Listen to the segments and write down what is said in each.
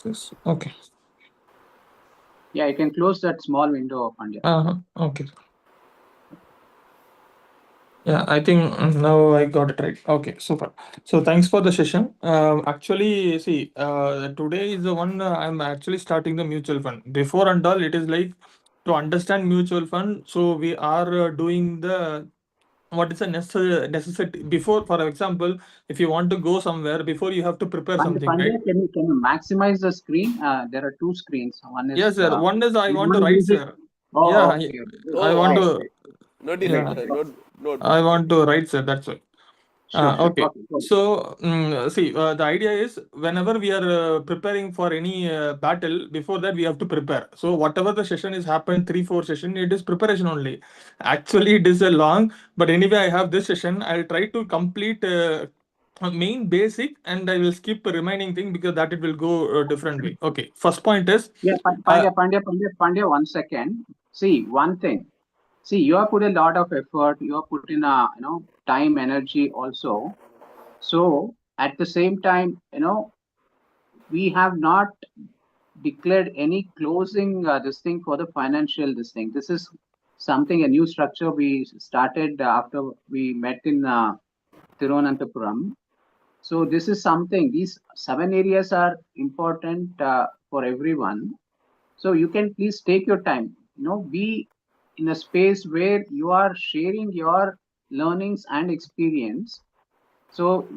Yes. Okay. Yeah, you can close that small window, Pandya. Okay. Yeah, I think now I got it right. Okay, super. So thanks for the session. Actually, see, today is the one I'm actually starting the mutual fund. Before and all, it is like to understand mutual fund. So we are doing the what is the necessity before. For example, if you want to go somewhere, before you have to prepare something, Pandya, right? can you maximize the screen? There are two screens. One is Yes, sir. One is I you want to want to write, use it. sir. Oh, Yeah, okay, okay. I Oh, want Right, to. right. no debate, Yeah, sir. Okay. No. I want to write, sir. That's why. Sure, sure. Okay. Okay, cool. So, see, the idea is whenever we are preparing for any battle, before that we have to prepare. So, whatever the session is happened, 3, 4 session, it is preparation only. Actually, it is a long, but anyway, I have this session. I'll try to complete main basic, and I will skip the remaining thing because that it will go different way. Okay. First point is, Yeah, uh, Pandya, 1 second. See, one thing. See, you have put a lot of effort. You have put in time, energy also. So at the same time, we have not declared any closing this thing for the financial this thing. This is something a new structure we started after we met in Thiruvananthapuram. So this is something. These 7 areas are important for everyone. So you can please take your time. Be in a space where you are sharing your learnings and experience. So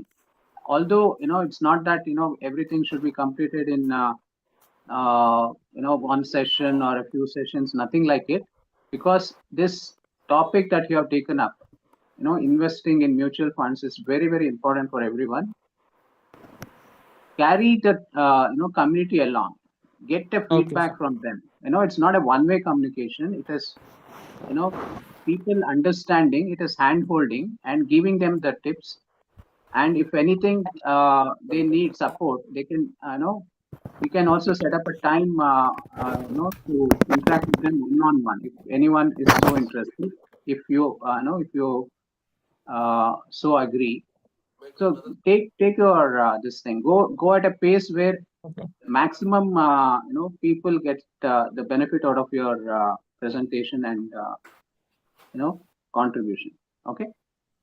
although it's not that everything should be completed in 1 session or a few sessions, nothing like it, because this topic that you have taken up, investing in mutual funds is very very important for everyone. Carry the community along, get the okay, feedback sir. from them. It's not a one way communication. It is you know people understanding, it is hand holding and giving them the tips. And if anything they need support, they can we can also set up a time to interact with them one on one if anyone is so interested, if you if you so agree. So take your this thing, go at a pace where Okay. maximum people get the benefit out of your presentation and you know contribution. Okay,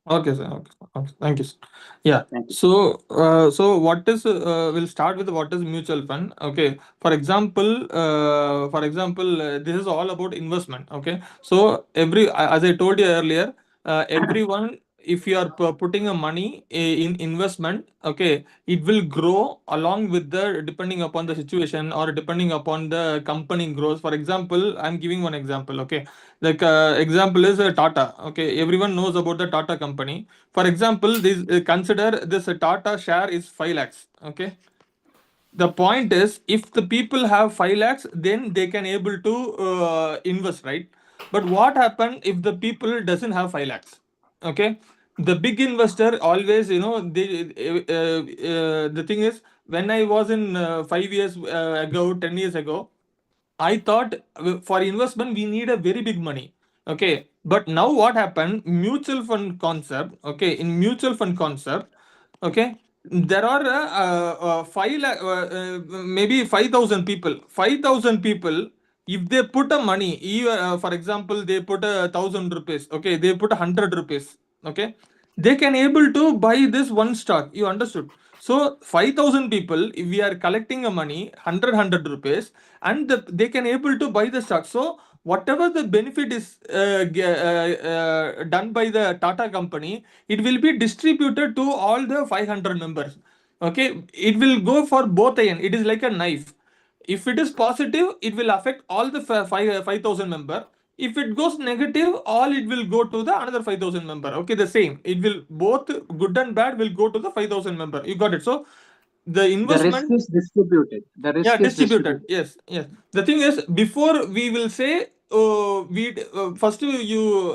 Okay, sir. Okay, sir. Okay. Thank you, sir. Yeah. thank you. So what is? We'll start with what is mutual fund. Okay. This is all about investment. Okay. So as I told you earlier, everyone, if you are putting a money in investment, okay, it will grow along with the depending upon the situation or depending upon the company grows. For example, I'm giving one example. Okay, like example is Tata. Okay, everyone knows about the Tata company. For example, this consider this Tata share is 5 lakhs. Okay, the point is if the people have 5 lakhs, then they can able to invest, right? But what happen if the people doesn't have 5 lakhs? Okay, the big investor always, the thing is, when I was in 5 years ago, 10 years ago, I thought for investment we need a very big money. Okay, but now what happened? Mutual fund concept. Okay, in mutual fund concept, okay, there are maybe 5,000 people. 5,000 people. If they put a money, for example, they put 1,000 rupees. Okay, they put 100 rupees. Okay, they can able to buy this one stock. You understood? So 5,000 people, if we are collecting a money, 100 rupees, and they can able to buy the stock. So whatever the benefit is done by the Tata company, it will be distributed to all the 500 members. Okay, it will go for both end. It is like a knife. If it is positive, it will affect all the 5,000 member. If it goes negative, all it will go to the another 5,000 member. Okay, the same. It will both good and bad will go to the 5,000 member. You got it? So the The risk investment, is distributed. The yeah, risk is distributed. distributed. Yes, yes. The thing is, before we will say, first you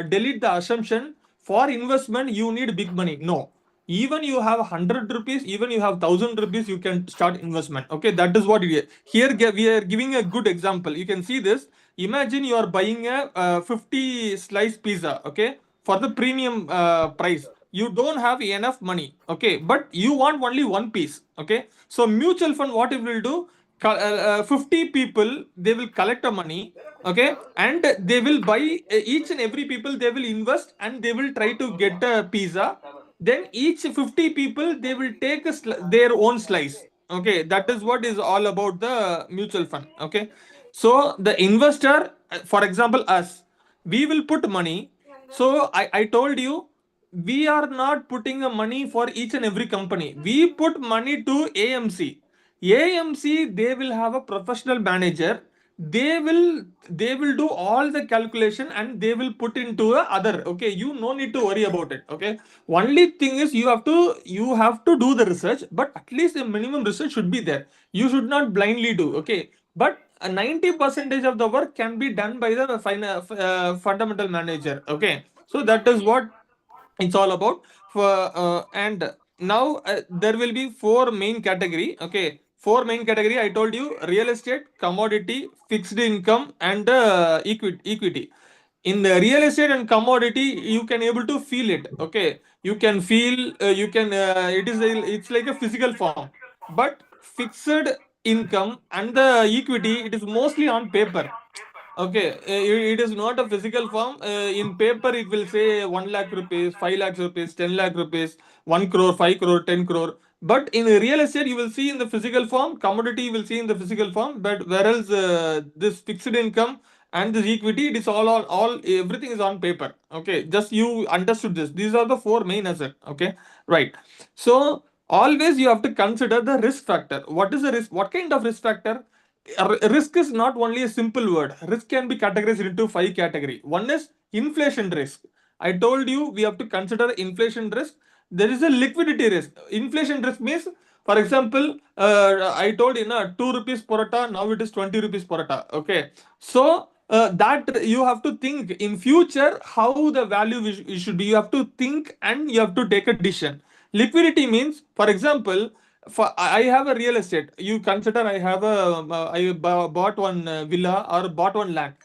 delete the assumption for investment you need big money. No, even you have 100 rupees, even you have 1,000 rupees, you can start investment. Okay, that is what it is. Here we are giving a good example. You can see this. Imagine you are buying a 50 slice pizza. Okay, for the premium price. you don't have enough money, okay, but you want only one piece, okay. So mutual fund, what it will do, 50 people they will collect the money, okay, and they will buy, each and every people they will invest and they will try to get a pizza. Then each 50 people they will take their own slice, okay. That is what is all about the mutual fund, okay. So the investor, for example us, we will put money. So I told you, we are not putting a money for each and every company. We put money to AMC. AMC, they will have a professional manager. They will do all the calculation and they will put into a other. Okay, you no need to worry about it. Okay, only thing is you have to do the research, but at least a minimum research should be there. You should not blindly do. Okay, but 90 percentage of the work can be done by the fundamental manager. Okay, so that is what it's all about. And now there will be four main category, okay. Four main category I told you: real estate, commodity, fixed income, and equity. In the real estate and commodity, you can able to feel it, okay. You can feel, you can it's like a physical form. But fixed income and the equity, it is mostly on paper. Okay, it is not a physical form. In paper, it will say 1 lakh rupees, 5 lakhs rupees, 10 lakh rupees, 1 crore, 5 crore, 10 crore. But in real estate, you will see in the physical form, commodity you will see in the physical form. But whereas this fixed income and this equity, it is all everything is on paper. Okay, just you understood this. These are the four main assets. Okay, right. So always you have to consider the risk factor. What is the risk? What kind of risk factor? Risk is not only a simple word. Risk can be categorized into five category. One is inflation risk. I told you we have to consider inflation risk. There is a liquidity risk. Inflation risk means, for example, I told you, na, 2 rupees porata, now it is 20 rupees porata. Okay, so that you have to think in future how the value should be. You have to think and you have to take a decision. Liquidity means, for example, for I have a real estate. You consider I have bought one villa or bought one land.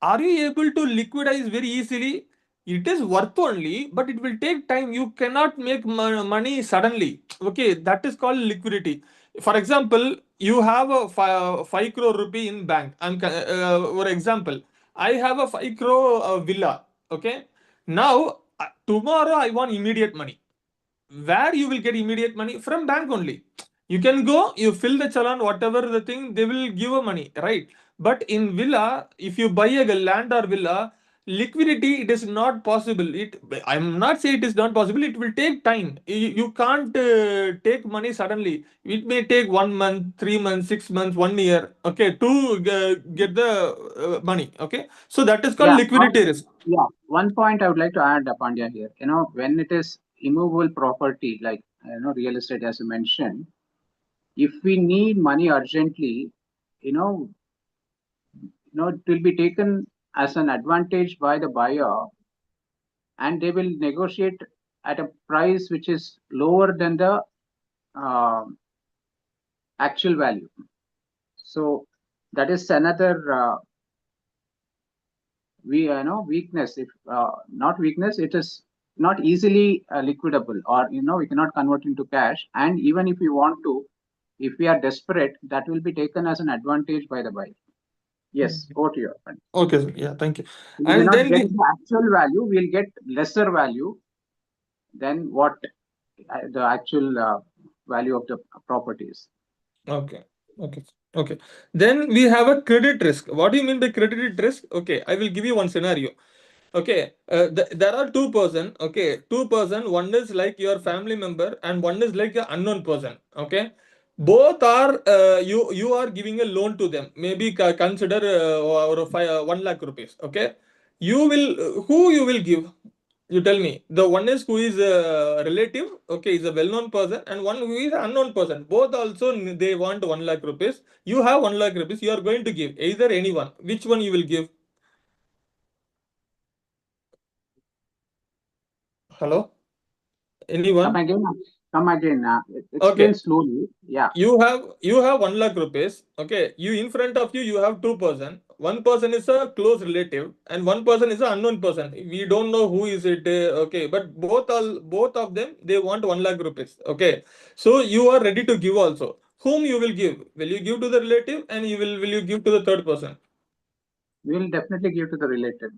Are you able to liquidize very easily? It is worth only, but it will take time. You cannot make money suddenly. Okay, that is called liquidity. For example, you have a 5 crore rupee in bank. For example, I have a 5 crore villa. Okay, now tomorrow I want immediate money. Where you will get immediate money? From bank only. You can go, you fill the challan, whatever the thing, they will give a money, right? But in villa, if you buy a land or villa, liquidity, it is not possible. I'm not saying it is not possible, it will take time. You can't take money suddenly. It may take 1 month, 3 months, 6 months, 1 year, okay, to get the money, okay. So that is called Yeah, liquidity risk. yeah. One point I would like to add, Pandya, here. When it is immovable property, like real estate, as you mentioned, if we need money urgently, you know, it will be taken as an advantage by the buyer, and they will negotiate at a price which is lower than the uh, actual value. So that is another weakness. If not weakness, it is not easily liquidable, or we cannot convert into cash. And even if we want to, if we are desperate, that will be taken as an advantage by the buyer. Yes, over to you. Okay, sir. Yeah, thank you. We may And not then get the actual value, we'll get lesser value than what the actual value of the properties. okay, okay, okay. Then we have a credit risk. What do you mean by credit risk? Okay, I will give you one scenario. Okay, there are two person. Okay, two person. One is like your family member, and one is like an unknown person. Okay, both are you are giving a loan to them. Maybe consider 1 lakh rupees. Okay, you will who you will give? You tell me. The one is who is a relative, okay, is a well-known person, and one who is an unknown person. Both also they want 1 lakh rupees. You have 1 lakh rupees. You are going to give either anyone. Which one you will give? Hello, Come anyone? again. Come again. Explain Okay, slowly. Yeah. you have 1 lakh rupees. Okay, you in front of you have two person. One person is a close relative and one person is an unknown person. We don't know who is it. Okay, but both of them they want 1 lakh rupees. Okay, so you are ready to give also. Whom you will give? Will you give to the relative and will you give to the third person? We will definitely give to the relative.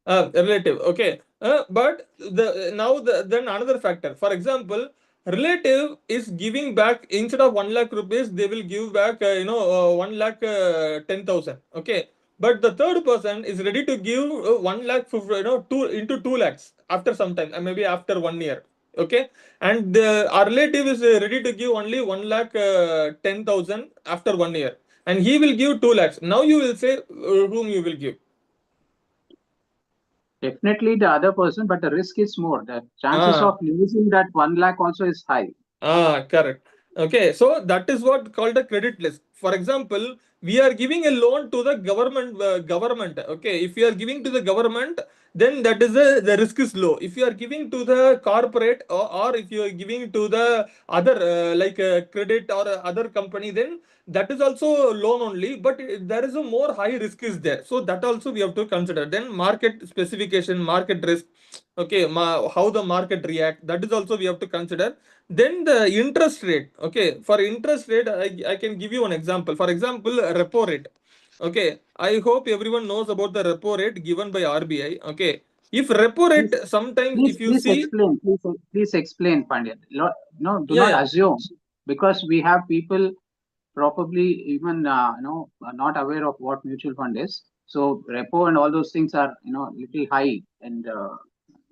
Relative, okay. But then another factor. For example, relative is giving back instead of 1 lakh rupees, they will give back 1 lakh 10,000. Okay, but the third person is ready to give 1 lakh two into 2 lakhs after some time, maybe after 1 year. Okay, and our relative is ready to give only 1 lakh 10,000 after 1 year, and he will give 2 lakhs. Now you will say whom you will give. Definitely the other person, but the risk is more. The chances Ah. of losing that 1 lakh also is high. Correct. Okay, so that is what called a credit risk. For example, we are giving a loan to the government. Government. Okay, if you are giving to the government, then that is the risk is low. If you are giving to the corporate or if you are giving to the other credit or other company, then that is also loan only. But there is a more high risk is there. So that also we have to consider. Then market specification, market risk. Okay, how the market react. That is also we have to consider. Then the interest rate. Okay, for interest rate, I can give you an example. For example, repo rate. Okay, I hope everyone knows about the repo rate given by RBI. Okay, if repo rate Please, sometimes if you please see, explain. Please explain, Pandya. No, do yeah, not yeah, assume, because we have people probably even not aware of what mutual fund is. So repo and all those things are little high and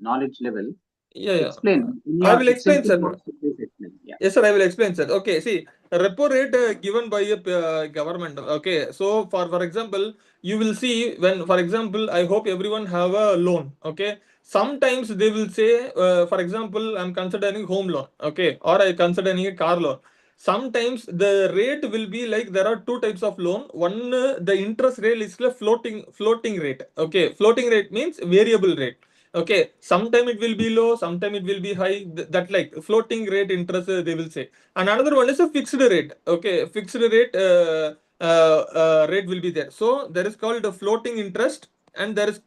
knowledge level. yeah, yeah. Explain in I your will explain, simple sir. words. Please explain. Yeah. Yes, sir, I will explain, sir. Okay, see, repo rate given by a government. Okay, so for example, you will see when, for example, I hope everyone have a loan. Okay, sometimes they will say, for example, I'm considering home loan. Okay, or I considering a car loan. Sometimes the rate will be like there are two types of loan. One, the interest rate is a floating rate. Okay, floating rate means variable rate. Okay, sometime it will be low, sometime it will be high. That like floating rate interest they will say. And another one is a fixed rate. Okay, fixed rate rate will be there. So there is called a floating interest, and there is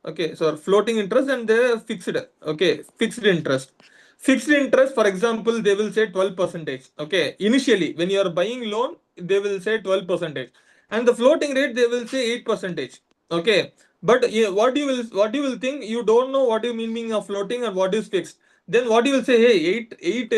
okay, so floating interest and the fixed. Okay, fixed interest. Fixed interest, for example, they will say 12 percentage. Okay, initially when you are buying loan, they will say 12 percentage, and the floating rate they will say 8 percentage. Okay, but yeah, what you will think, you don't know what you meaning of floating and what is fixed. Then what you will say, hey, eight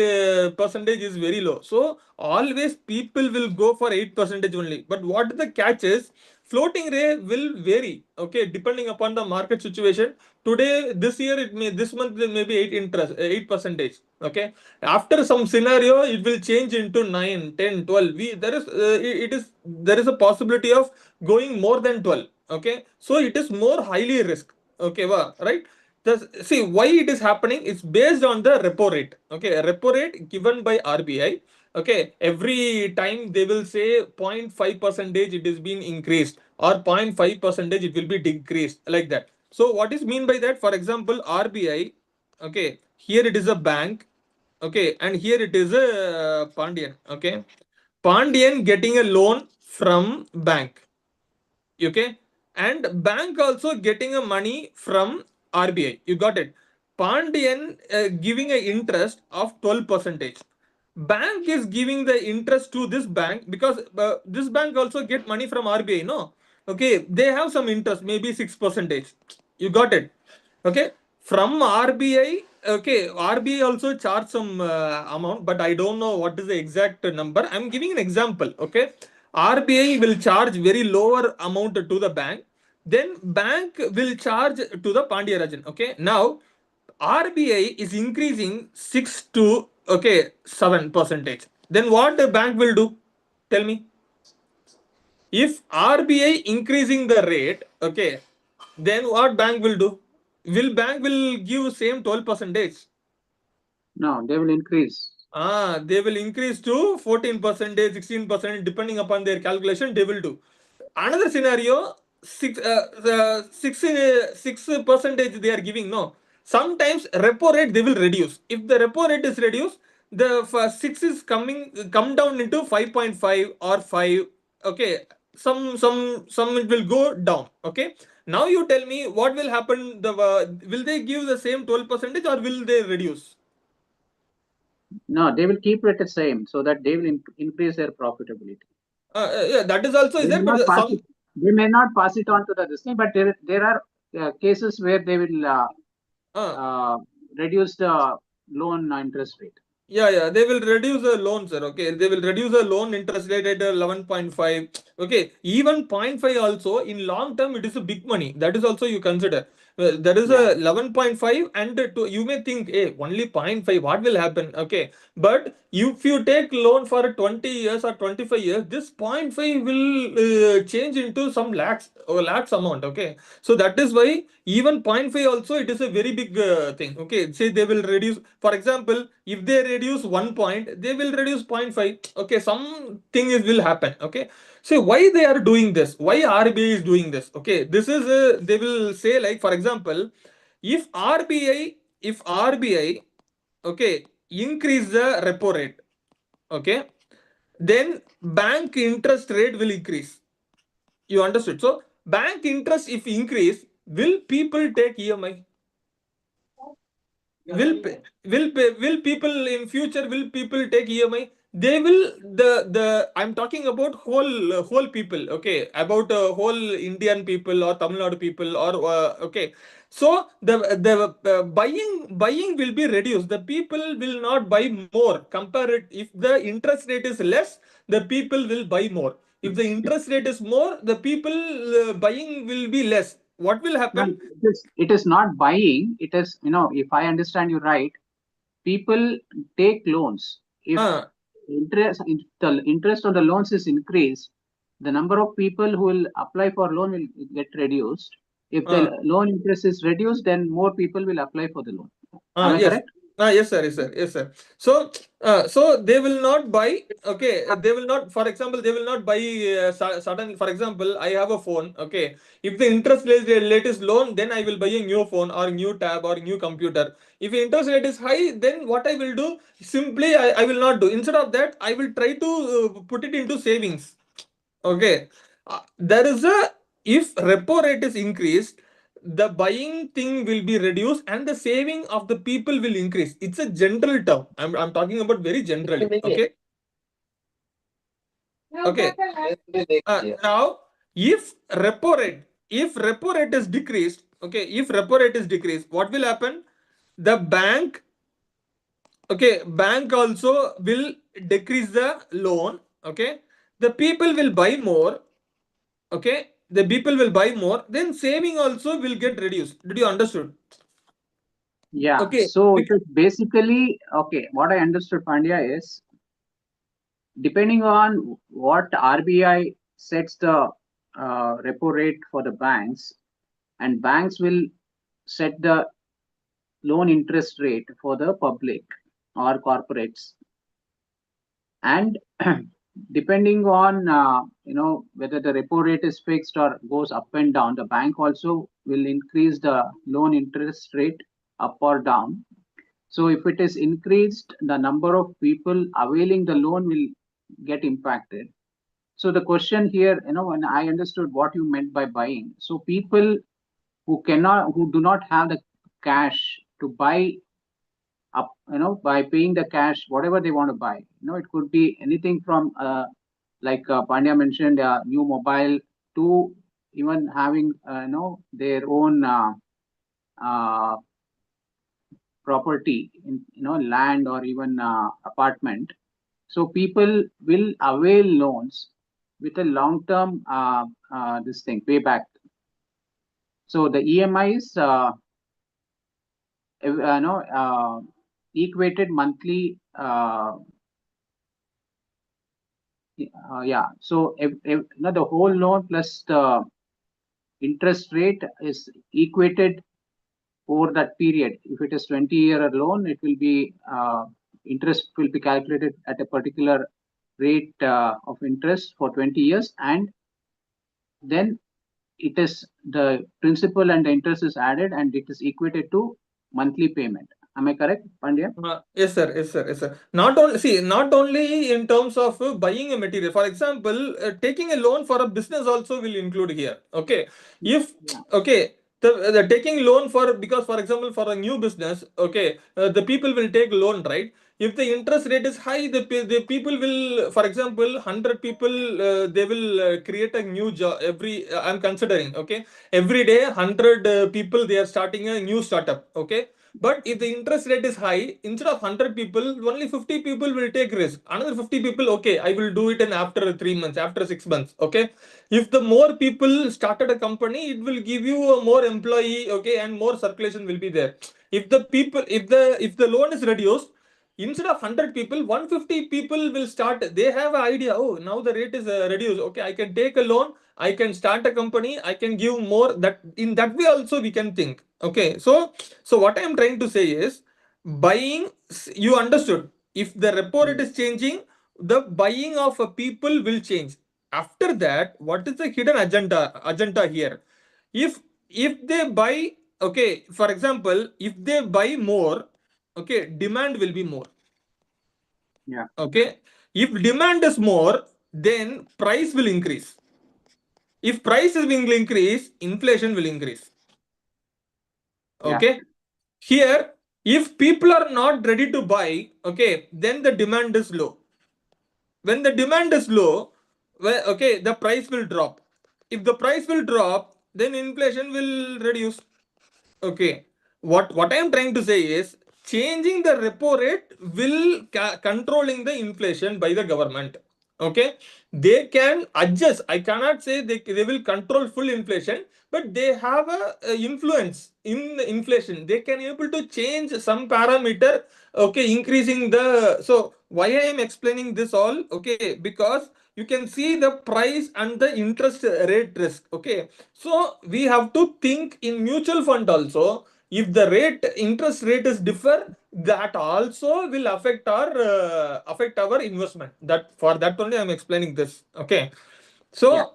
percentage is very low. So always people will go for 8 percentage only. But what the catch is, floating rate will vary. Okay, depending upon the market situation. Today, this year, this month there may be 8 percentage. Okay, after some scenario, it will change into 9, 10, 12. There is a possibility of going more than 12. Okay, so it is more highly risk. Okay, right. See why it is happening. It's based on the repo rate. Okay, repo rate given by RBI. Okay, every time they will say 0.5 percentage it is being increased, or 0.5 percentage it will be decreased, like that. So what is mean by that? For example, RBI. Okay, here it is a bank. Okay, and here it is a Pandian. Okay, Pandian getting a loan from bank. Okay, and bank also getting a money from RBI. You got it. Pandian giving a interest of 12 percentage. Bank is giving the interest to this bank because this bank also get money from RBI. No, okay, they have some interest, maybe 6 percentage. You got it. Okay, from RBI. Okay, RBI also charge some amount, but I don't know what is the exact number. I'm giving an example. Okay, RBI will charge very lower amount to the bank. Then bank will charge to the Pandya. Okay, now RBI is increasing 6 to 7 percentage. Then what the bank will do? Tell me. If RBI increasing the rate, okay, then what bank will do? Will bank will give same 12 percentage? No, they will increase. They will increase to 14%, 16%, depending upon their calculation, they will do. Another scenario, 6 percentage they are giving. No. Sometimes repo rate they will reduce. If the repo rate is reduced, the 6 is come down into 5.5 or 5. Okay. some it will go down. Okay. Now you tell me what will happen. Will they give the same 12% or will they reduce? No, they will keep it the same so that they will increase their profitability. Yeah, that is also is They may there, but not pass it. some They may not pass it on to the this thing, but there are cases where they will uh, uh, reduce the loan interest rate. yeah, they will reduce the loan, sir. Okay, they will reduce the loan interest rate at 11.5. Okay, even zero point 0.5 also in long term it is a big money. That is also you consider. Well, there is Yeah. a 11.5 and you may think, hey, only zero point 0.5, what will happen? Okay, but if you take loan for 20 years or 25 years, this zero point 0.5 will change into some lakhs or lakhs amount. Okay, so that is why even zero point 0.5 also it is a very big thing. Okay, say they will reduce, for example, if they reduce 1 point, they will reduce zero point 0.5. Okay, something will happen. Okay, so why they are doing this? Why RBI is doing this? Okay, this is they will say, like, for example, if RBI, okay, increase the repo rate, okay, then bank interest rate will increase. You understood? So bank interest if increase, will people take EMI? Will people in future, will people take EMI? They will. The I'm talking about whole people. Okay, about whole Indian people or Tamil Nadu people or okay. So the buying will be reduced. The people will not buy more. Compare it. If the interest rate is less, the people will buy more. If the interest rate is more, the people buying will be less. What will No, happen? it is not buying. It is, if I understand you right, people take loans. If Uh, the interest on the loans is increased, the number of people who will apply for loan will get reduced. If the uh, loan interest is reduced, then more people will apply for the loan. Am I Yes. correct? Yes, sir. Yes, sir. Yes, sir. So, so they will not buy. Okay, they will not. For example, they will not buy sudden. For example, I have a phone. Okay, if the rate is low, then I will buy a new phone or new tab or new computer. If the interest rate is high, then what I will do? Simply, I will not do. Instead of that, I will try to put it into savings. Okay. There is a, if repo rate is increased, the buying thing will be reduced and the saving of the people will increase. It's a general term. I'm talking about very generally. Okay. Okay. Now, if repo rate is decreased, okay, if repo rate is decreased, what will happen? The bank, okay, bank also will decrease the loan. Okay. The people will buy more. Okay, the people will buy more, then saving also will get reduced. Did you understood? Yeah. Okay. So it is basically okay. What I understood, Pandya, is depending on what RBI sets the repo rate for the banks, and banks will set the loan interest rate for the public or corporates. And depending on whether the repo rate is fixed or goes up and down, the bank also will increase the loan interest rate up or down. So if it is increased, the number of people availing the loan will get impacted. So the question here, when I understood what you meant by buying, so people who do not have the cash to buy up, by paying the cash, whatever they want to buy, it could be anything from, like Pandya mentioned, new mobile to even having, their own uh, property in, land or even apartment. So people will avail loans with a long term this thing payback. So the EMIs, equated monthly. Yeah. So the whole loan plus the interest rate is equated over that period. If it is 20-year loan, it will be interest will be calculated at a particular rate of interest for 20 years, and then it is the principal and the interest is added, and it is equated to monthly payment. Am I correct, Pandya? Yes, sir. Yes, sir. Yes, sir. Not only see, not only in terms of buying a material. For example, taking a loan for a business also will include here. Okay, if Yeah, okay, the taking loan for because for example for a new business, okay, the people will take loan, right? If the interest rate is high, the people will, for example, 100 people, they will create a new job every. I'm considering, okay, every day 100 people they are starting a new startup, okay. But if the interest rate is high, instead of 100 people, only 50 people will take risk. Another 50 people, okay, I will do it in after 3 months, after 6 months, okay. If the more people started a company, it will give you a more employee, okay, and more circulation will be there. If the people, if the loan is reduced, instead of 100 people, 150 people will start. They have an idea. Oh, now the rate is reduced. Okay, I can take a loan. I can start a company. I can give more. That in that way also we can think. Okay, so what I am trying to say is buying. You understood? If the repo rate yeah, is changing, the buying of people will change. After that, what is the hidden agenda here? If they buy, okay, for example, if they buy more, okay, demand will be more. yeah, Okay, if demand is more, then price will increase. If price will increase, inflation will increase. yeah, Okay, here if people are not ready to buy, okay, then the demand is low. When the demand is low, well, okay, the price will drop. If the price will drop, then inflation will reduce. Okay. What I am trying to say is changing the repo rate will controlling the inflation by the government. Okay. They can adjust. I cannot say they will control full inflation, but they have a influence in the inflation. They can able to change some parameter. Okay, increasing the. So why I am explaining this all? Okay, because you can see the price and the interest rate risk. Okay, so we have to think in mutual fund also. If the rate interest rate is differ, that also will affect our investment. That for that only I'm explaining this. Okay, yeah, so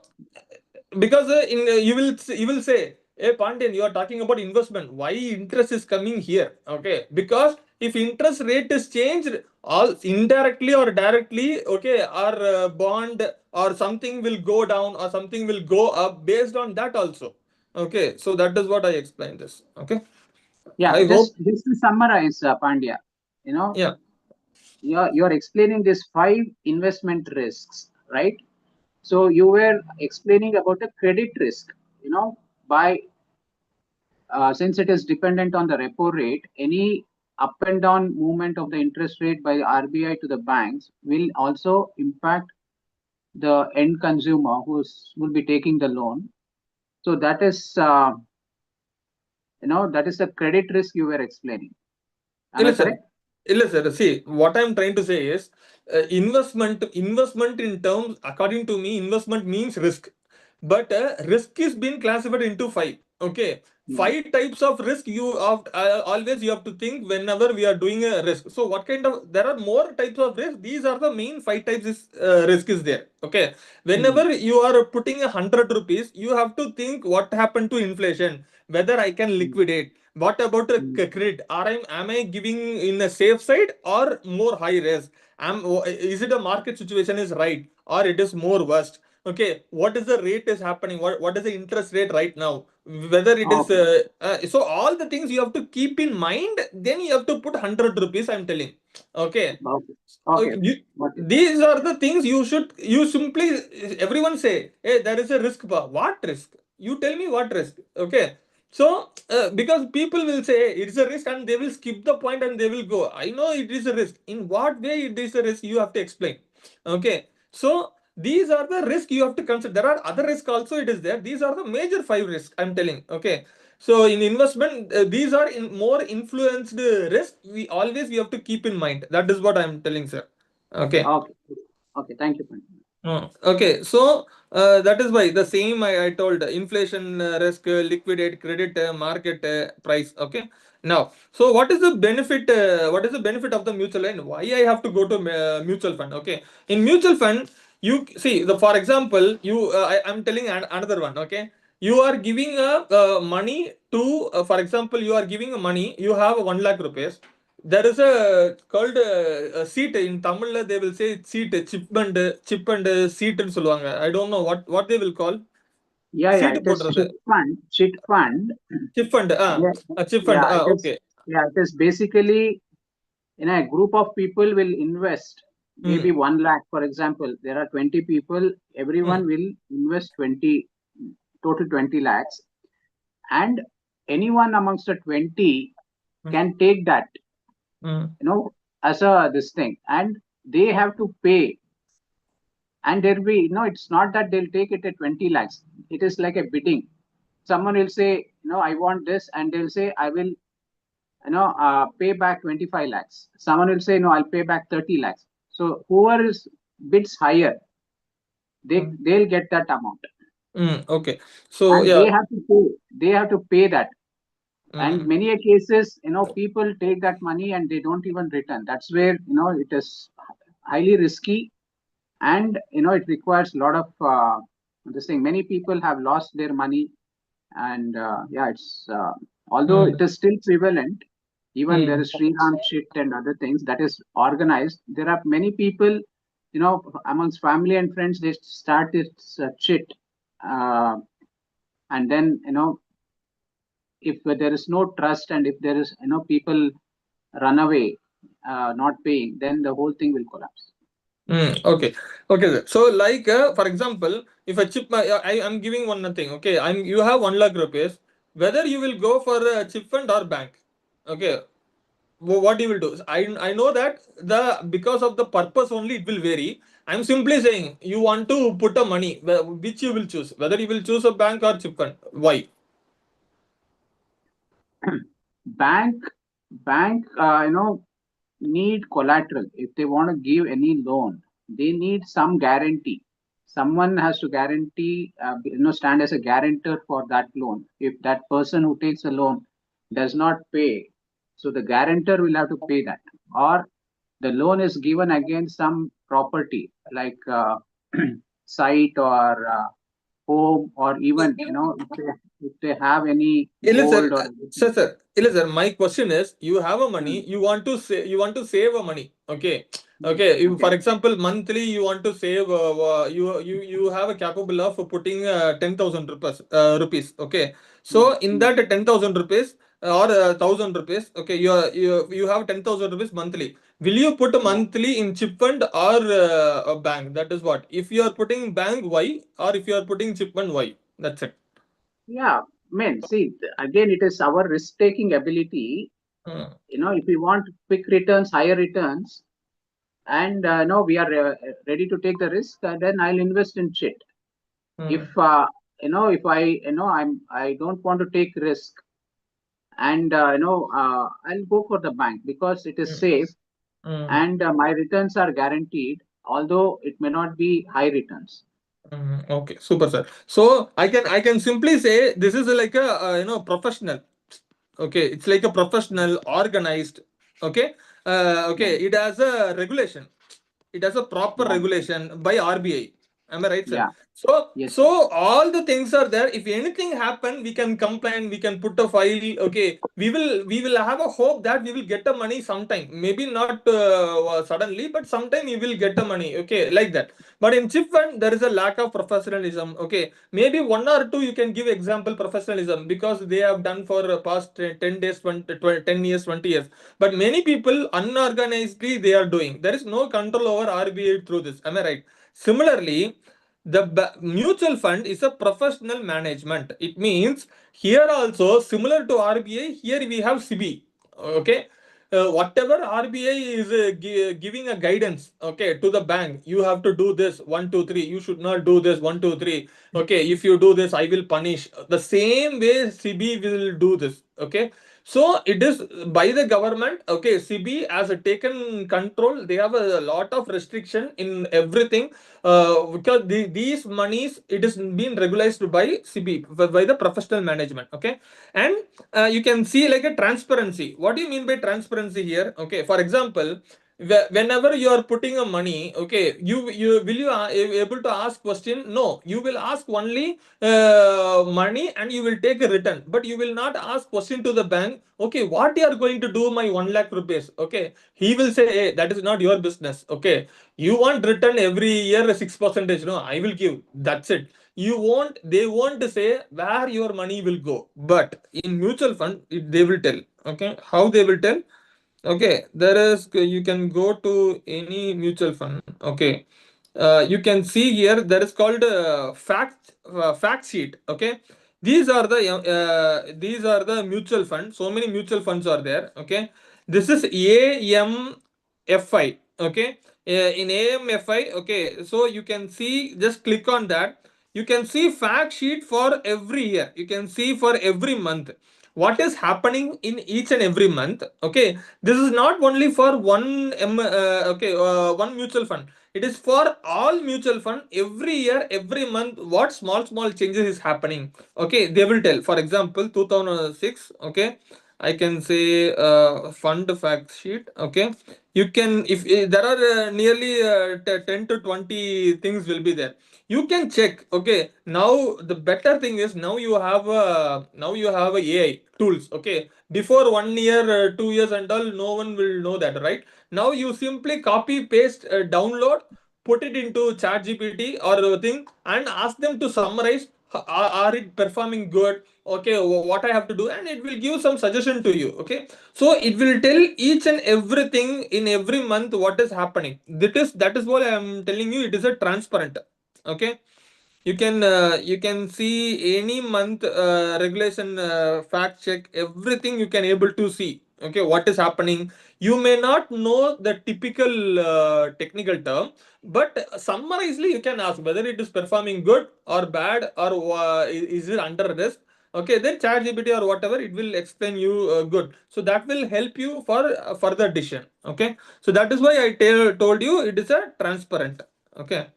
because in you will say, hey Pandian, you are talking about investment, why interest is coming here? Okay, because if interest rate is changed, all indirectly or directly, okay, our bond or something will go down or something will go up based on that also. Okay, so that is what I explained this. Okay, yeah. I hope. Just to summarize, Pandya, you know, Yeah. you're explaining these five investment risks, right? So you were explaining about the credit risk, by since it is dependent on the repo rate, any up and down movement of the interest rate by the RBI to the banks will also impact the end consumer will be taking the loan. So that is the credit risk you were explaining. Am I Listen, correct? listen. See, what I'm trying to say is, investment in terms, according to me, investment means risk. But risk is being classified into five. Okay, Yeah. five types of risk. Always you have to think whenever we are doing a risk. So what kind of there are more types of risk. These are the main five types risk is there. Okay, Mm, whenever you are putting 100 rupees, you have to think what happened to inflation, whether I can mm, liquidate. What about a mm. credit? Am I giving in a safe side or more high risk? Is it a market situation is right or it is more worst? Okay, what is the rate is happening? What is the interest rate right now? Whether it is Okay. so all the things you have to keep in mind. Then you have to put 100 rupees. I'm telling. Okay, Okay. Okay. Okay. Okay. these are the things you simply everyone say, hey, there is a risk. What risk? You tell me what risk. Okay, so because people will say, hey, it's a risk, and they will skip the point and they will go. I know it is a risk. In what way it is a risk? You have to explain. Okay, so these are the risk you have to consider. There are other risk also. It is there. These are the major five risks. I'm telling. Okay, so in investment, these are in more influenced risk. We have to keep in mind. That is what I'm telling, sir. Okay. Okay. Okay. Thank you, Pandya. Okay, so that is why the same I told inflation risk, liquidate, credit, market price. Okay, now, so what is the benefit? What is the benefit of the mutual fund? Why I have to go to mutual fund? Okay, in mutual fund, you see the for example, I'm telling another one. Okay, You are giving a money to, for example, you are giving a money. You have 1 lakh rupees. There is a called a seat in Tamil. They will say seat, chip and seat and சொல்லுவாங்க. I don't know what they will call. Yeah, Seat it is போடுறது. chit fund. Chip fund. Yeah, Chip fund. yeah, it is. Okay. Yeah, it is basically, a group of people will invest maybe Hmm. 1 lakh. For example, there are 20 people. Hmm. Everyone will invest 20, total 20 lakhs, and anyone amongst the 20 Hmm. can take that, Hmm. as a this thing, and they have to pay. And there'll be, it's not that they'll take it at 20 lakhs. It is like a bidding. Someone will say, I want this, and they'll say, I will, pay back 25 lakhs. Someone will say, no, I'll pay back 30 lakhs. So whoever is bids higher, Hmm. they'll get that amount, Okay. So and yeah. they have to pay that. And Hmm. many a cases, people take that money and they don't even return. That's where, it is highly risky, and it requires a lot of this thing. Many people have lost their money, and yeah, it's although Hmm. it is still prevalent. Even there Hmm. is Sriram shit and other things that is organized. There are many people, amongst family and friends, they start this shit, uh, and then, if there is no trust, and if there is, people run away, not paying, then the whole thing will collapse. Okay, okay, sir. So, like, for example, if a chip, I am giving one nothing. Okay, you have 1 lakh rupees. Whether you will go for a chip fund or bank, okay, what you will do? I know that because of the purpose only it will vary. I'm simply saying you want to put a money, which you will choose, whether you will choose a bank or chip fund. Why? bank bank need collateral. If they want to give any loan, they need some guarantee. Someone has to guarantee, stand as a guarantor for that loan. If that person who takes a loan does not pay, so the guarantor will have to pay that. Or the loan is given against some property, like site, or home, or even, if they have any Illa sir, gold or sir, anything. sir, Illa sir, my question is, you have a money, Hmm. you want to save a money, okay, okay. For Okay. example, monthly you want to save, you have a capable of putting 10,000 rupees, okay. Hmm. So in Hmm. that 10,000 rupees or 1,000 rupees, okay, you have 10,000 rupees monthly. Will you put Yeah. monthly in chip fund or a bank? That is what. If you are putting bank, why? Or if you are putting chip fund, why? That's it. Yeah, man. See, again, it is our risk-taking ability. Hmm. If we want quick returns, higher returns, and we are ready to take the risk, then I'll invest in shit. If Hmm. if I don't want to take risk, and I'll go for the bank because it is Hmm. safe, Mm, and my returns are guaranteed, although it may not be high returns. okay, super, sir. So I can simply say this is like a professional. Okay, it's like a professional, organized. Okay, Yeah, okay. It has a regulation. It has a proper yeah, regulation by RBI. Am I right, sir? yeah. Yes, sir. So all the things are there. If anything happen, we can complain. We can put a file. Okay, we will have a hope that we will get the money sometime. Maybe not suddenly, but sometime we will get the money. Okay, like that. But in chip fund, there is a lack of professionalism. Okay, maybe one or two you can give example professionalism because they have done for past 10 days, 10 years, 20 years. But many people unorganizedly they are doing. There is no control over RBI through this. Am I right? Similarly, the mutual fund is a professional management. It means here also similar to RBI, here we have SIBI. Okay, whatever RBI is giving a guidance, okay, to the bank, you have to do this 1 2 3. You should not do this 1 2 3. Okay, if you do this, I will punish. The same way SIBI will do this. Okay, so it is by the government. Okay, SIBI has taken control. They have a lot of restriction in everything because these monies it is being regularized by SIBI by the professional management. Okay, and you can see like a transparency. What do you mean by transparency here? Okay, for example, whenever you are putting a money, okay, you will you able to ask question? No, you will ask only money and you will take a return, but you will not ask question to the bank. Okay, what you are going to do my 1 lakh rupees? Okay, he will say, hey, that is not your business. Okay, you want return every year 6%? No, I will give. That's it. You won't. They won't say where your money will go, but in mutual fund, they will tell. Okay, how they will tell? Okay, there is, you can go to any mutual fund. Okay, you can see here there is called fact sheet. Okay, these are the mutual funds. So many mutual funds are there. Okay, this is AMFI. Okay, in AMFI. Okay, so you can see, just click on that. You can see fact sheet for every year. You can see for every month what is happening in each and every month. Okay, this is not only for one mutual fund. It is for all mutual fund. Every year, every month, what small changes is happening. Okay, they will tell. For example, 2006. Okay, I can say fund fact sheet. Okay, you can, if there are nearly 10 to 20 things will be there, you can check. Okay, now the better thing is, now you have a AI tools. Okay, before 1 year, 2 years and all, no one will know that, right? Now you simply copy paste, download, put it into chat gpt or thing, and ask them to summarize. Are it performing good? Okay, what I have to do, and it will give some suggestion to you. Okay, so it will tell each and everything in every month what is happening. That is what I am telling you. It is a transparent. Okay, you can see any month regulation, fact check everything, you can able to see. Okay, what is happening? You may not know the typical technical term, but summarizely you can ask whether it is performing good or bad, or is it under risk. Okay, then chat gpt or whatever, it will explain you good, so that will help you for further decision. Okay, so that is why I told you it is a transparent. Okay,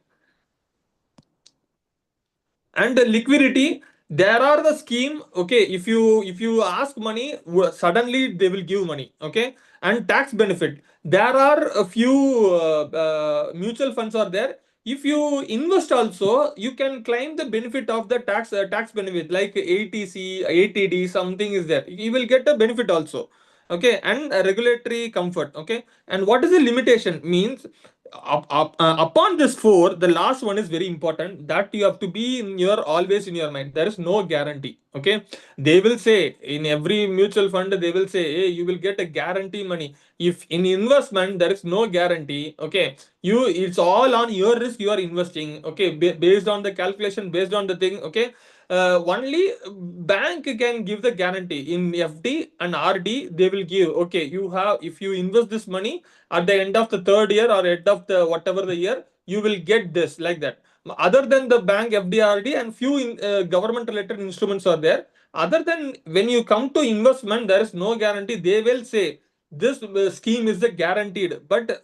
and the liquidity, there are the scheme. Okay, if you ask money, suddenly they will give money. Okay, and tax benefit, there are a few mutual funds are there. If you invest also, you can claim the benefit of the tax benefit, like ATC, ATD, something is there, you will get a benefit also. Okay, and a regulatory comfort. Okay, and what is the limitation means? Upon this four, the last one is very important, that you have to be in your, always in your mind, there is no guarantee. Okay, they will say in every mutual fund, they will say, hey, you will get a guarantee money. If in investment there is no guarantee, okay, it's all on your risk, you are investing. Okay, based on the calculation, based on the thing. Okay, only bank can give the guarantee. In FD and RD, they will give. Okay, you have, if you invest this money, at the end of the third year or end of the whatever the year, you will get this, like that. Other than the bank, FDRD, and few government related instruments are there. Other than, when you come to investment, there is no guarantee. They will say this scheme is the guaranteed, but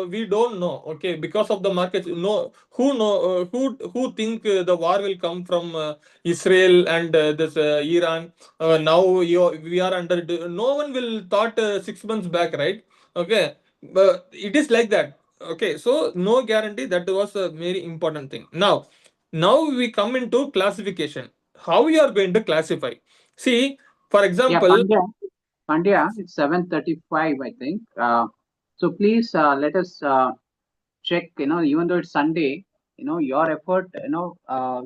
we don't know. Okay, because of the markets, no, who think the war will come from Israel and this Iran. Now we are under, no one will thought 6 months back, right? Okay, but it is like that. Okay, so no guarantee, that was a very important thing. Now we come into classification. How you are going to classify? See, for Yeah, example, Pandya, it's 7:35, I think. So please let us check. Even though it's Sunday, your effort,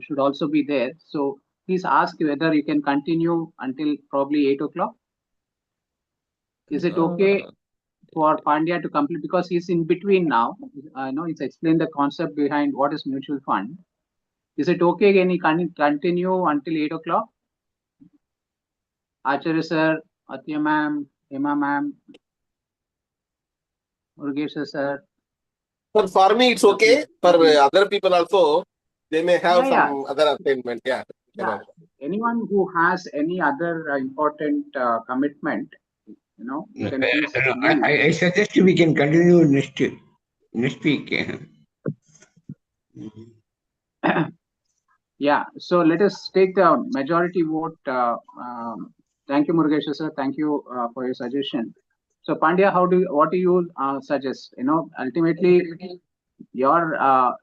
should also be there. So please ask whether you can continue until probably 8 o'clock. Is it okay uh, for Pandya to complete, because he's in between now? He's explained the concept behind what is mutual fund. Is it okay? Can he continue until 8 o'clock? Acharya sir, Atya ma'am, Hema ma'am, Murugesh sir. For me, it's Okay. okay. For other people also, they may have Yeah, yeah, some other assignment. Yeah. yeah. Anyone who has any other important commitment, you can please leave. I suggest we can continue next week. Yeah. So let us take the majority vote. Thank you, Murugesh sir. Thank you for your suggestion. So Pandya, what do you suggest? Ultimately, your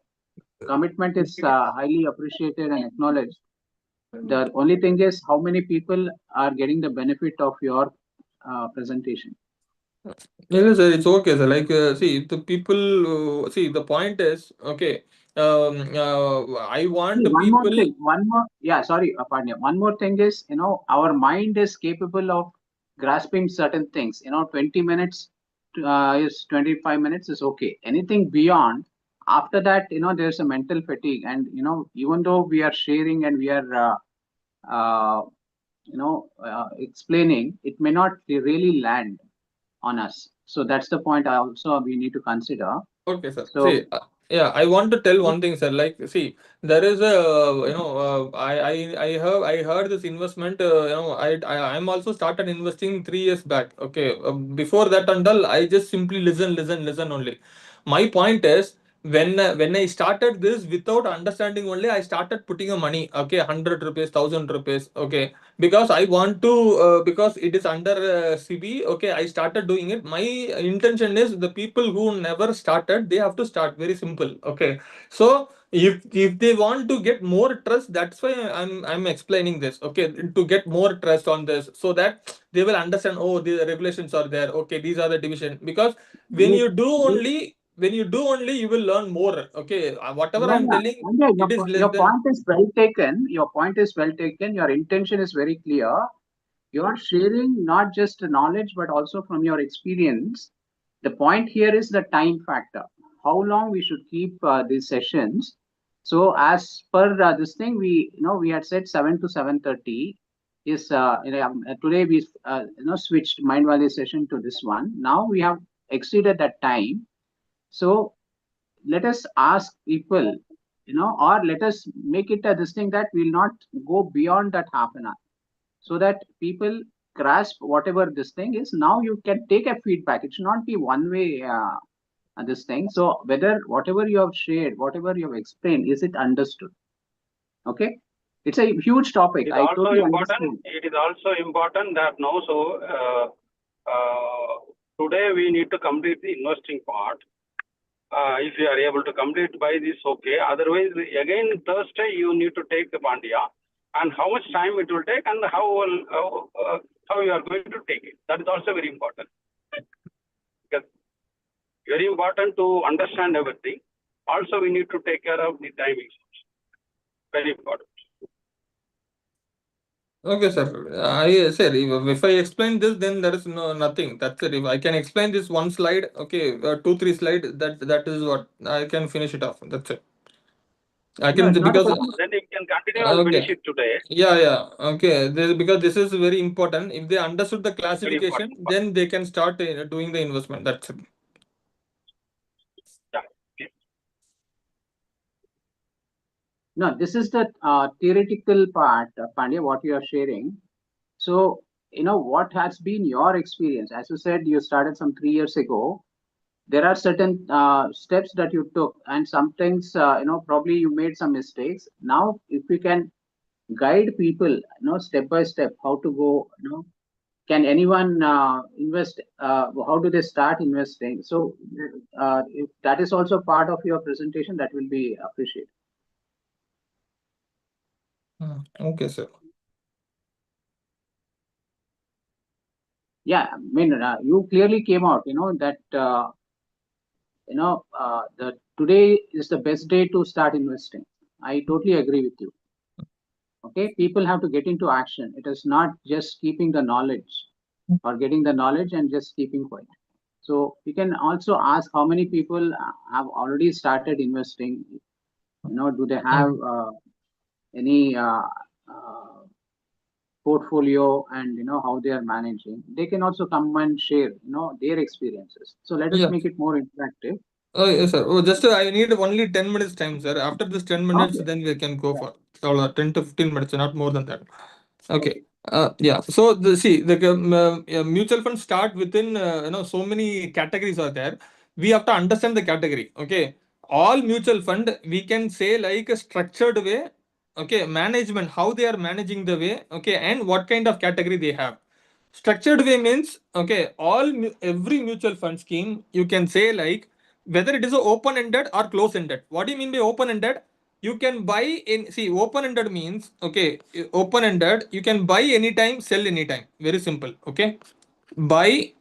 commitment is highly appreciated and acknowledged. The only thing is how many people are getting the benefit of your presentation. Yes, sir, it's okay, sir. Like, see, the people, see, the point is, okay, I want See, the one more people. thing, yeah, sorry, Pandya. One more thing is, our mind is capable of grasping certain things. 20 minutes is 25 minutes is okay. Anything beyond, after that, there's a mental fatigue. And, even though we are sharing and we are, explaining, it may not really land on us. So that's the point I also we need to consider. Okay, sir. So, See, yeah, I want to tell one thing, sir. Like, see, there is a, I heard this investment. I'm also started investing 3 years back. Okay, before that and all, I just simply listen only. My point is, when I started this without understanding only, I started putting a money. Okay, 100 rupees, 1,000 rupees. Okay, because I want to, because it is under CB. Okay, I started doing it. My intention is the people who never started, they have to start. Very simple. Okay, so if they want to get more trust, that's why I'm explaining this. Okay, to get more trust on this, so that they will understand. Oh, the regulations are there. Okay, these are the division. Because when this, you do this only, you will learn more. Okay, whatever Yeah, I'm yeah. telling, Sanjay, it is less your than. point is well taken. Your point is well taken. Your intention is very clear. You are sharing not just knowledge, but also from your experience. The point here is the time factor. How long we should keep these sessions. So as per this thing, we had said 7 to 7:30 is today we switched Mind Valley session to this one. Now we have exceeded that time. So let us ask people, or let us make it a this thing that we'll not go beyond that half an hour, so that people grasp whatever this thing is. Now you can take a feedback. It should not be one way. This thing. So whether whatever you have shared, whatever you have explained, is it understood? Okay, it's a huge topic. It is I also totally important. understand. It is also important that now, so today we need to complete the investing part. If you are able to complete by this, okay. Otherwise, again Thursday you need to take the Pandya, and how much time it will take, and how you are going to take it. That is also very important. Because very important to understand everything. Also, we need to take care of the timings. Very important. Okay, sir. I sir, if I explain this, then there is nothing. That's it. If I can explain this one slide, okay, 2 3 slide, that is what I can finish it off. That's it. I No, can it's not a because question. Then you can continue and finish okay, it today. yeah. Okay, because this is very important. If they understood the Very important. classification, then they can start doing the investment. That's it. Yeah. Okay. No, this is the theoretical part, Pandya, what you are sharing. So, what has been your experience? As you said, you started some 3 years ago. There are certain steps that you took, and some things, probably you made some mistakes. Now, if we can guide people, step by step, how to go, can anyone invest? How do they start investing? So, if that is also part of your presentation, that will be appreciated. Okay, sir. Yeah, I mean, you clearly came out, that the today is the best day to start investing. I totally agree with you. Okay, people have to get into action. It is not just keeping the knowledge or getting the knowledge and just keeping quiet. So you can also ask how many people have already started investing. Do they have any uh, portfolio, and how they are managing? They can also come and share their experiences. So let us Yeah. make it more interactive. Oh, yes, sir. Oh, just I need only 10 minutes time, sir. After this 10 minutes, Okay. then we can go Yeah. for 10 to 15 minutes, not more than that. Okay. Okay. Yeah. So the mutual funds start within so many categories are there. We have to understand the category. Okay. All mutual fund we can say like a structured way. Okay. Management, how they are managing the way. Okay. And what kind of category they have. Structured way means, okay, every mutual fund scheme, you can say like whether it is a open-ended or close-ended. What do you mean by open-ended? You can buy in, see, open-ended means, okay, open-ended, you can buy anytime, sell anytime. Very simple, okay? Buy,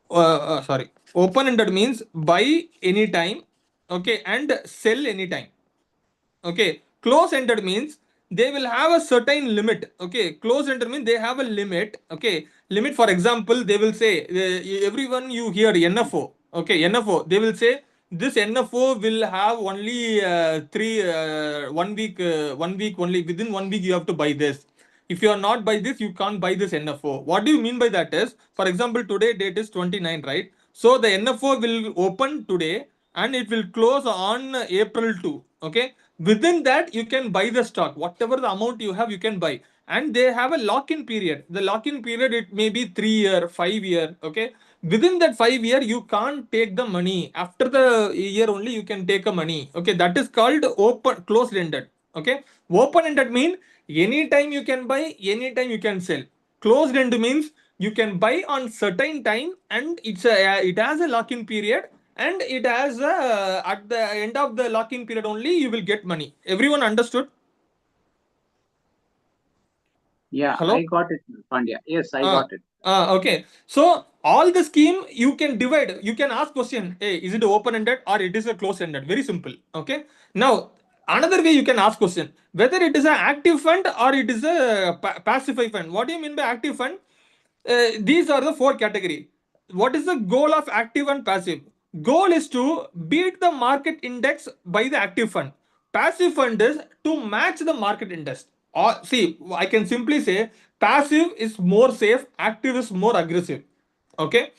sorry, open-ended means buy anytime, okay, and sell anytime. Okay, close ended means they will have a certain limit. Okay, close ended means they have a limit. Okay, limit, for example, they will say, everyone you hear NFO. Okay, NFO, they will say this NFO will have only 1 week, 1 week only. Within 1 week you have to buy this. If you are not buy this, you can't buy this NFO. What do you mean by that is, for example, today date is 29, right? So the NFO will open today and it will close on April 2. Okay. Within that, you can buy the stock. Whatever the amount you have, you can buy. And they have a lock-in period. The lock-in period, it may be 3 year, 5 year. Okay. Within that 5 year, you can't take the money. After the year only, you can take a money. Okay. That is called open, closed-ended. Okay. Open-ended mean anytime you can buy, anytime you can sell. Closed end means you can buy on certain time and it has a lock-in period, and it has at the end of the lock-in period only you will get money. Everyone understood? Yeah, Hello? I got it, Pandya. Yes, I Uh, got it. okay. So all the scheme you can divide. You can ask question. Hey, is it open ended or it is a closed ended? Very simple. Okay. Now another way you can ask question whether it is an active fund or it is a passive fund. What do you mean by active fund? These are the four category. What is the goal of active and passive? Goal is to beat the market index by the active fund. Passive fund is to match the market index. Or see, I can simply say passive is more safe, active is more aggressive. Okay.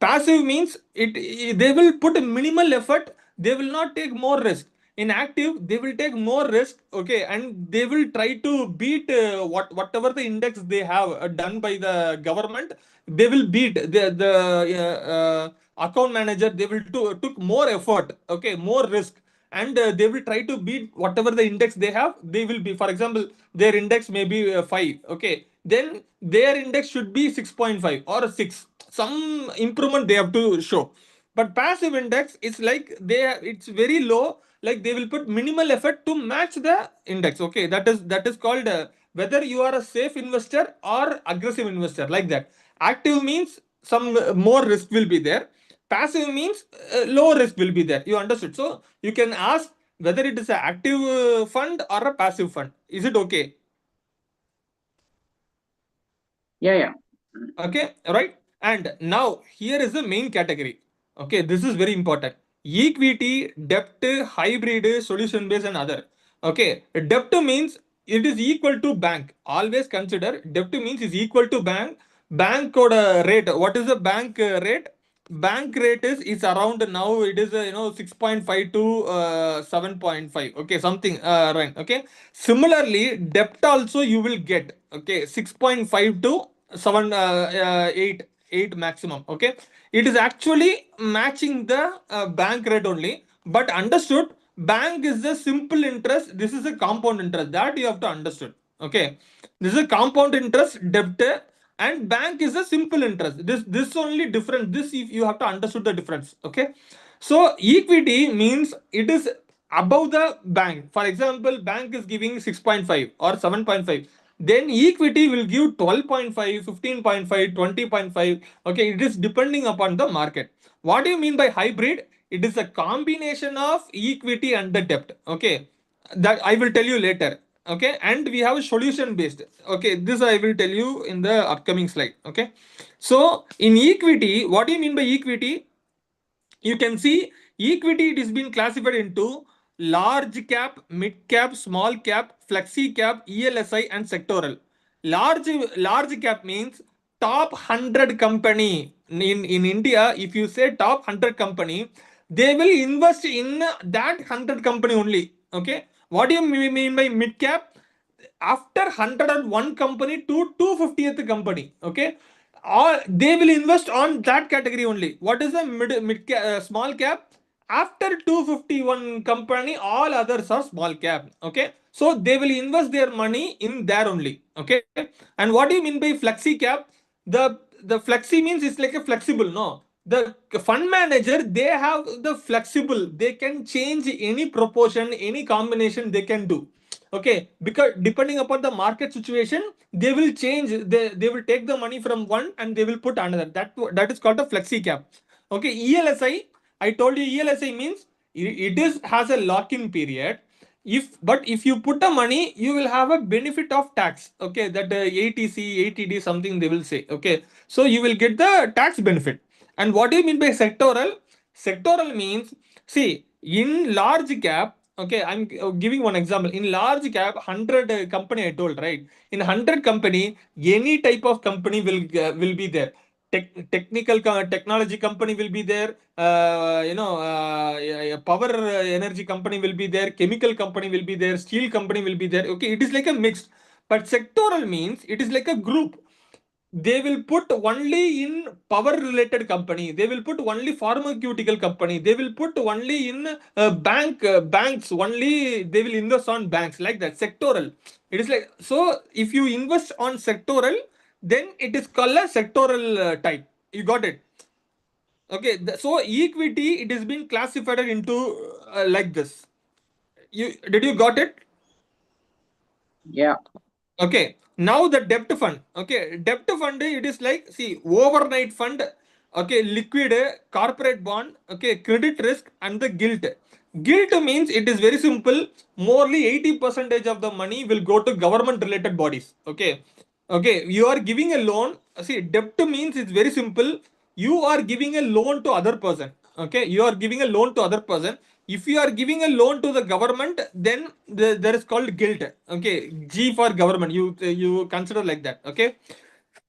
Passive means they will put minimal effort, they will not take more risk. In active, they will take more risk, okay, and they will try to beat whatever the index they have done by the government. They will beat the account manager. They will took more effort, okay, more risk, and they will try to beat whatever the index they have. They will be, for example, their index may be 5, okay, then their index should be 6.5 or 6, some improvement they have to show. But passive index is like it's very low, like they will put minimal effort to match the index. Okay, that is called whether you are a safe investor or aggressive investor, like that. Active means some more risk will be there. Passive means low risk will be there. You understood? So you can ask whether it is an active fund or a passive fund. Is it okay? Yeah, yeah. Okay, right? And now here is the main category. Okay, this is very important. Equity, debt, hybrid, solution based, and other. Okay, debt means it is equal to bank. Always consider debt means is equal to bank. Bank code rate. What is the bank rate? Bank rate is around now, it is 6.5 to 7.5, okay, something, right, okay. Similarly, debt also you will get, okay, 6.5 to 7 8 maximum, okay. It is actually matching the bank rate only, but understood, bank is the simple interest, this is a compound interest, that you have to understood, okay. This is a compound interest debt, and bank is a simple interest. This only difference, this if you have to understood the difference, okay. So equity means it is above the bank. For example, bank is giving 6.5 or 7.5, then equity will give 12.5, 15.5, 20.5, okay. It is depending upon the market. What do you mean by hybrid? It is a combination of equity and the debt, okay. That I will tell you later, okay. And we have a solution based, okay, this I will tell you in the upcoming slide, okay. So in equity, what do you mean by equity? You can see equity, it is being classified into large cap, mid cap, small cap, flexi cap, ELSI, and sectoral. Large cap means top 100 company in India. If you say top 100 company, they will invest in that 100 company only. Okay. What do you mean by mid cap? After 101 company to 250th company, okay, or they will invest on that category only. What is the small cap? After 251 company, all others are small cap, okay. So they will invest their money in there only, okay. And what do you mean by flexi cap? The flexi means it's like a flexible. No, the fund manager, they have the flexible. They can change any proportion, any combination they can do. Okay, because depending upon the market situation, they will change. They will take the money from one and they will put another. That is called a flexi cap. Okay, I told you ELSI means it is has a lock-in period. If you put the money, you will have a benefit of tax. Okay, that ATC, ATD something they will say. Okay, so you will get the tax benefit. And what do you mean by sectoral? Sectoral means, see, in large cap. Okay, I'm giving one example. In large cap, 100 company I told, right? In 100 company, any type of company will be there. Technology company will be there. Power energy company will be there. Chemical company will be there. Steel company will be there. Okay, it is like a mixed. But sectoral means it is like a group. They will put only in power related company, they will put only pharmaceutical company, they will put only in banks only, they will invest on banks, like that. Sectoral, it is like, so if you invest on sectoral, then it is called a sectoral type. You got it? Okay, so equity, it is being classified into like this. You got it? Yeah. Okay, now the debt fund. Okay, debt fund, it is like, see, overnight fund, okay, liquid, corporate bond, okay, credit risk, and the gilt. Gilt means it is very simple. Morely 80% of the money will go to government related bodies. Okay, okay, you are giving a loan. See, debt means it's very simple. You are giving a loan to other person. Okay, you are giving a loan to other person. If you are giving a loan to the government, then there is called guilt. Okay, G for government. You consider like that. Okay,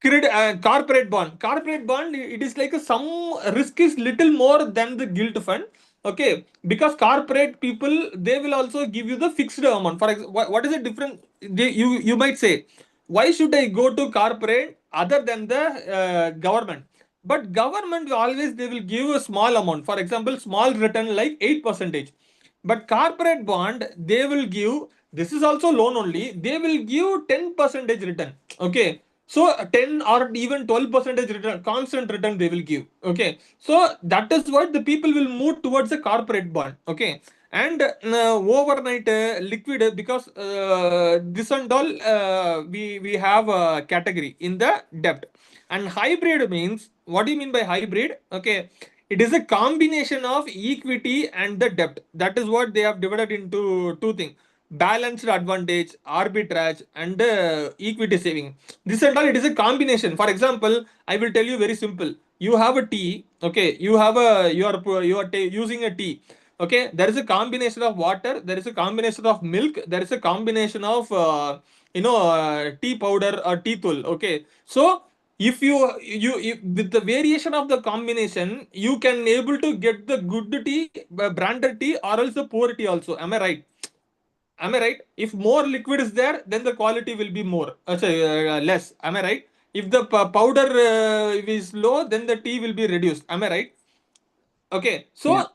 credit corporate bond. Corporate bond, it is like some risk is little more than the guilt fund. Okay, because corporate people, they will also give you the fixed amount. For example, what is the difference? You might say, why should I go to corporate other than the government? But government always, they will give a small amount. For example, small return like 8%. But corporate bond, they will give, this is also loan only, they will give 10% return. Okay, so 10 or even 12% return, constant return they will give. Okay, so that is what the people will move towards a corporate bond. Okay, and overnight liquid, because this and all, we have a category in the debt. And hybrid means, what do you mean by hybrid? Okay, it is a combination of equity and the debt. That is what they have divided into two things: balanced advantage, arbitrage, and equity saving. This and all, it is a combination. For example, I will tell you very simple. You have a tea. Okay, you are using a tea. Okay, there is a combination of water. There is a combination of milk. There is a combination of tea powder or tea tool. Okay, so if with the variation of the combination, you can able to get the good tea, branded tea, or else the poor tea also. Am I right? Am I right? If more liquid is there, then the quality will be more. Sorry, less. Am I right? If the powder is low, then the tea will be reduced. Am I right? Okay, Yeah.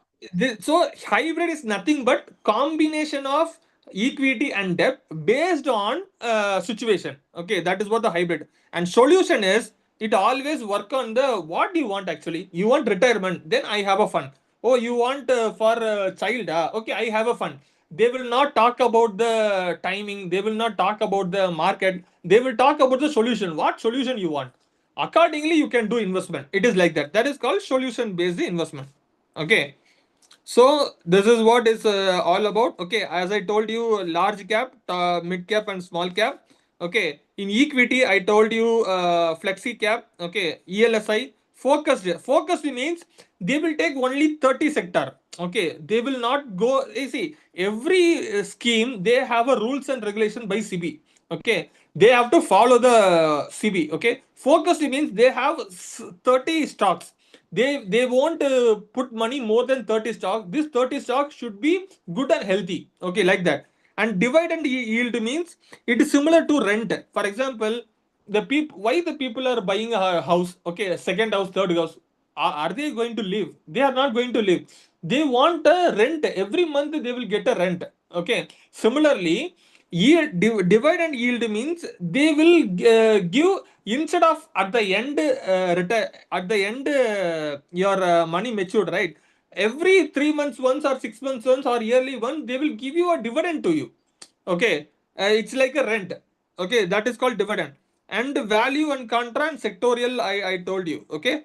so hybrid is nothing but combination of equity and debt based on situation. Okay, that is what the hybrid. And solution is, it always work on the what you want actually. You want retirement, then I have a fund. Oh, you want for a child? Okay, I have a fund. They will not talk about the timing. They will not talk about the market. They will talk about the solution. What solution you want? Accordingly, you can do investment. It is like that. That is called solution based investment. Okay, so this is what is all about. Okay, as I told you, large cap, mid cap, and small cap. Okay, in equity, I told you flexi cap. Okay, ELSI. Focused means they will take only 30 sector. Okay, they will not go. You see, every scheme, they have a rules and regulation by CB. Okay, they have to follow the CB. Okay, focused means they have 30 stocks. They won't put money more than 30 stocks. This 30 stocks should be good and healthy. Okay, like that. And dividend yield means it is similar to rent. For example, the people, why the people are buying a house? Okay, second house, third house. Are they going to live? They are not going to live. They want a rent every month. They will get a rent. Okay, similarly, Dividend yield means they will give, instead of at the end your money matured, right? Every 3 months once or 6 months once or yearly once, they will give you a dividend to you. Okay, it's like a rent. Okay, that is called dividend. And value and contra and sectorial, I told you. Okay,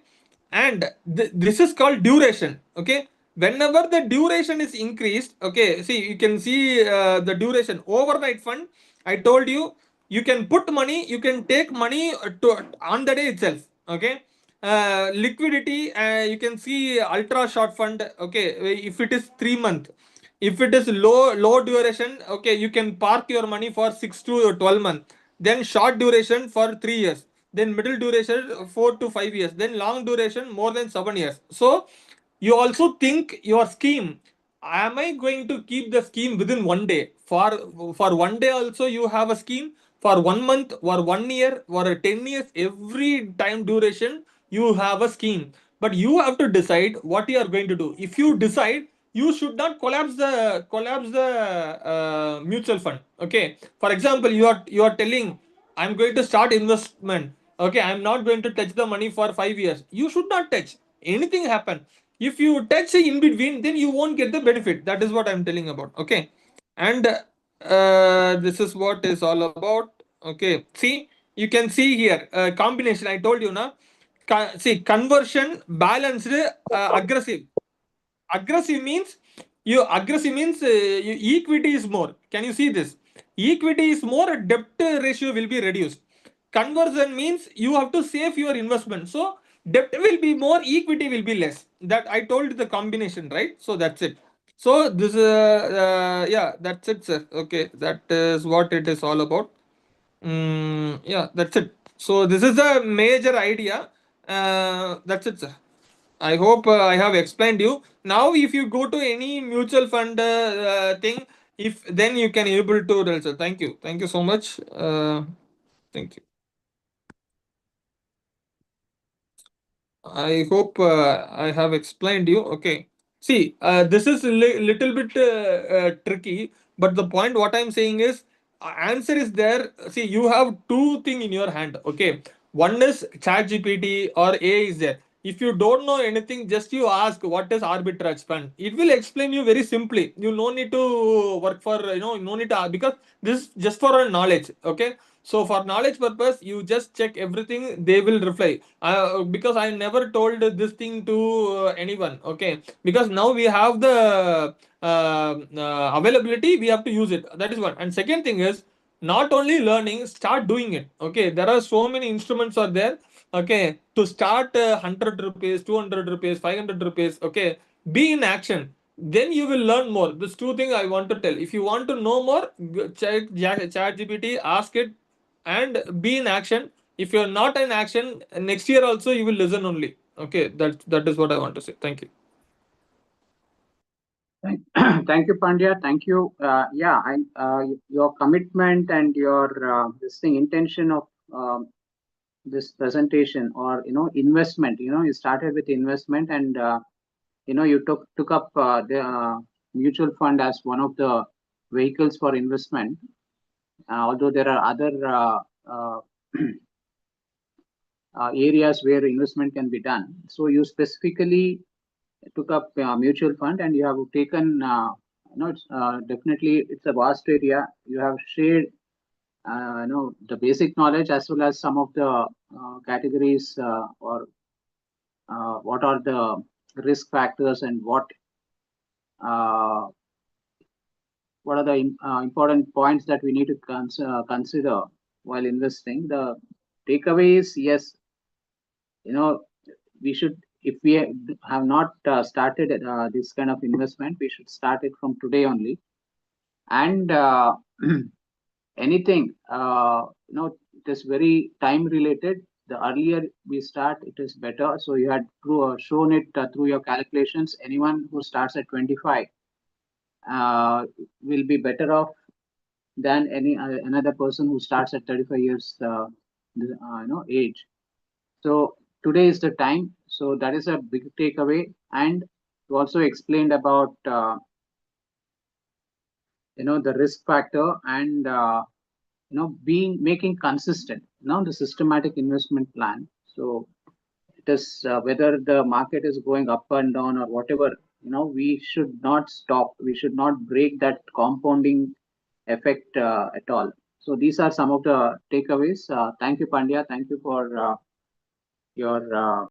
and this is called duration. Okay, whenever the duration is increased, okay, see, you can see the duration. Overnight fund, I told you, you can put money, you can take money to on the day itself. Okay, liquidity, you can see ultra short fund. Okay, if it is 3 month, if it is low duration, okay, you can park your money for 6 to 12 months. Then short duration for 3 years, then middle duration 4 to 5 years, then long duration more than 7 years. So you also think your scheme, am I going to keep the scheme within 1 day? For 1 day also you have a scheme, for 1 month or 1 year or 10 years, every time duration you have a scheme. But you have to decide what you are going to do. If you decide, you should not collapse the mutual fund. Okay, for example, you are telling, I'm going to start investment. Okay, I'm not going to touch the money for 5 years. You should not touch. Anything happen. If you touch in between, then you won't get the benefit. That is what I'm telling about. Okay, and this is what is all about. Okay, see, you can see here combination. I told you now. See, conversion, balanced, aggressive. Aggressive means equity is more. Can you see this? Equity is more, debt ratio will be reduced. Conversion means you have to save your investment, so debt will be more, equity will be less. That I told the combination, right? So that's it. So this yeah, that's it, sir. Okay, that is what it is all about. Yeah, that's it. So this is the major idea. That's it, sir. I hope I have explained you. Now, if you go to any mutual fund thing, if then you can able to tell, sir. Thank you. Thank you so much. Thank you. I hope I have explained you. Okay. See, this is little bit tricky, but the point what I'm saying is, answer is there. See, you have two thing in your hand. Okay, one is Chat GPT or AI is there. If you don't know anything, just you ask what is arbitrage fund. It will explain you very simply. You no need to work for, no need to, because this is just for our knowledge. Okay, so for knowledge purpose, you just check everything. They will reply. Because I never told this thing to anyone. Okay, because now we have the availability. We have to use it. That is one. And second thing is, not only learning, start doing it. Okay, there are so many instruments are there. Okay, to start 100 rupees, 200 rupees, 500 rupees. Okay, be in action. Then you will learn more. This two things I want to tell. If you want to know more, check Chat GPT, ask it, and be in action. If you're not in action, next year also you will listen only. Okay, that is what I want to say. Thank you. Thank, thank you, Pandya. Thank you. Yeah, your commitment and your this thing intention of this presentation, or investment. You started with investment, and you took up the mutual fund as one of the vehicles for investment. Although there are other areas where investment can be done, so you specifically took up mutual fund, and you have taken it's definitely it's a vast area. You have shared the basic knowledge, as well as some of the categories, or what are the risk factors, and uh, what are the important points that we need to consider while investing. The takeaway is, yes, we should, if we have not started this kind of investment, we should start it from today only. And anything, it is very time related. The earlier we start, it is better. So you had shown it through your calculations. Anyone who starts at 25 will be better off than any another person who starts at 35 years age. So today is the time. So that is a big takeaway. And you also explained about the risk factor and making consistent the systematic investment plan. So it is whether the market is going up and down or whatever, we should not stop. We should not break that compounding effect at all. So these are some of the takeaways. Thank you, Pandya. Thank you for your